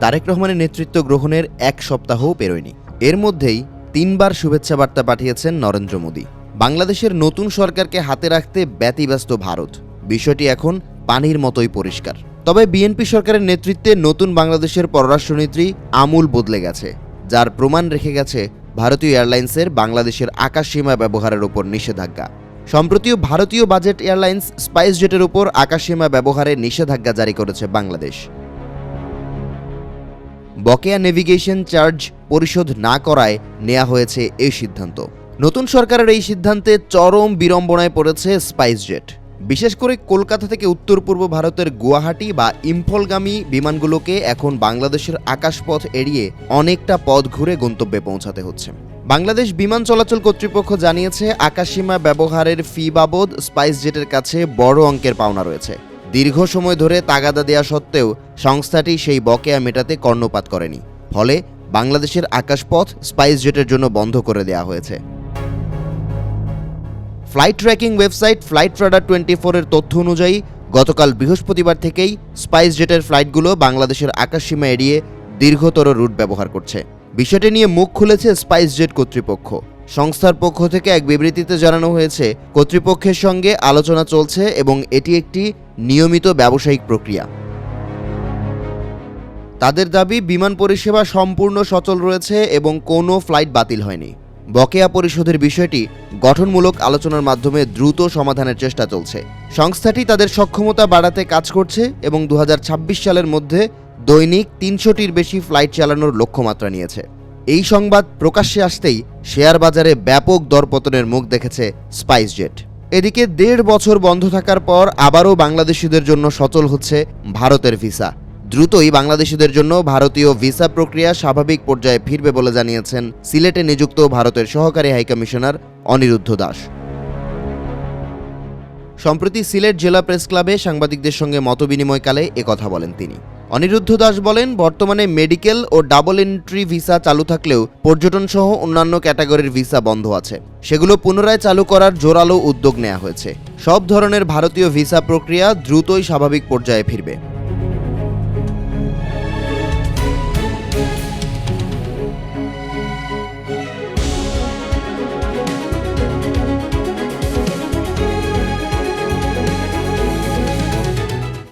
তারেক রহমানের নেতৃত্ব গ্রহণের এক সপ্তাহও পেরোয়নি। এর মধ্যেই 3বার শুভেচ্ছা বার্তা পাঠিয়েছেন নরেন্দ্র মোদী। বাংলাদেশের নতুন সরকারকে হাতে রাখতে ব্যতিব্যস্ত ভারত। বিষয়টি এখন পানির মতোই পরিষ্কার। তবে বিএনপি সরকারের নেতৃত্বে নতুন বাংলাদেশের পররাষ্ট্রনীতি আমূল বদলে গেছে, যার প্রমাণ রেখে গেছে ভারতীয় এয়ারলাইন্সের বাংলাদেশের আকাশসীমা ব্যবহারের উপর নিষেধাজ্ঞা। সম্প্রতিও ভারতীয় বাজেট এয়ারলাইন্স স্পাইসজেটের উপর আকাশসীমা ব্যবহারে নিষেধাজ্ঞা জারি করেছে বাংলাদেশ। বকেয়া নেভিগেশন চার্জ পরিশোধ না করায় নেওয়া হয়েছে এই সিদ্ধান্ত। নতুন সরকারের এই সিদ্ধান্তে চরম বিড়ম্বনায় পড়েছে স্পাইসজেট। বিশেষ করে কলকাতা থেকে উত্তর পূর্ব ভারতের গুয়াহাটি বা ইম্ফলগামী বিমানগুলোকে এখন বাংলাদেশের আকাশপথ এড়িয়ে অনেকটা পথ ঘুরে গন্তব্যে পৌঁছাতে হচ্ছে। বাংলাদেশ বিমান চলাচল কর্তৃপক্ষ জানিয়েছে, আকাশসীমা ব্যবহারের ফি বাবদ স্পাইসজেটের কাছে বড় অঙ্কের পাওনা রয়েছে। দীর্ঘ সময় ধরে তাগাদা দেয়া সত্ত্বেও সংস্থাটি সেই বকেয়া মেটাতে কর্ণপাত করেনি। ফলে বাংলাদেশের আকাশপথ স্পাইসজেটের জন্য বন্ধ করে দেওয়া হয়েছে। ফ্লাইট ট্র্যাকিং ওয়েবসাইট FlightRadar24 এর তথ্য অনুযায়ী গতকাল বৃহস্পতিবার থেকেই স্পাইসজেটের ফ্লাইটগুলো বাংলাদেশের আকাশসীমা এড়িয়ে দীর্ঘতর রুট ব্যবহার করছে। বিষয়টি নিয়ে মুখ খুলেছে স্পাইসজেট কর্তৃপক্ষ। সংস্থার পক্ষ থেকে এক বিবৃতিতে জানানো হয়েছে, কর্তৃপক্ষের সঙ্গে আলোচনা চলছে এবং এটি একটি নিয়মিত ব্যবসায়িক প্রক্রিয়া। তাদের দাবি, বিমান পরিষেবা সম্পূর্ণ সচল রয়েছে এবং কোনো ফ্লাইট বাতিল হয়নি। বকেয়া পরিশোধের বিষয়টি গঠনমূলক আলোচনার মাধ্যমে দ্রুত সমাধানের চেষ্টা চলছে। সংস্থাটি তাদের সক্ষমতা বাড়াতে কাজ করছে এবং 2026 সালের মধ্যে দৈনিক 300টির বেশি ফ্লাইট চালানোর লক্ষ্যমাত্রা নিয়েছে। এই সংবাদ প্রকাশ্যে আসতেই শেয়ার বাজারে ব্যাপক দরপতনের মুখ দেখেছে স্পাইসজেট। এদিকে 1.5 বছর বন্ধ থাকার পর আবারও বাংলাদেশিদের জন্য সচল হচ্ছে ভারতের ভিসা। দ্রুতই বাংলাদেশিদের জন্য ভারতীয় ভিসা প্রক্রিয়া স্বাভাবিক পর্যায়ে ফিরবে বলে জানিয়েছেন সিলেটে নিযুক্ত ভারতের সহকারী হাইকমিশনার অনিরুদ্ধ দাস। সম্প্রতি সিলেট জেলা প্রেস ক্লাবে সাংবাদিকদের সঙ্গে মতবিনিময়কালে একথা বলেন তিনি। অনিরুদ্ধ দাস বলেন, বর্তমানে medical O double entry visa চালু থাকলেও পর্যটন সহ অন্যান্য ক্যাটাগরির ভিসা বন্ধ আছে। সেগুলো পুনরায় চালু করার জোরালো উদ্যোগ নেওয়া হয়েছে। সব ধরনের ভারতীয় ভিসা প্রক্রিয়া দ্রুতই স্বাভাবিক পর্যায়ে ফিরবে।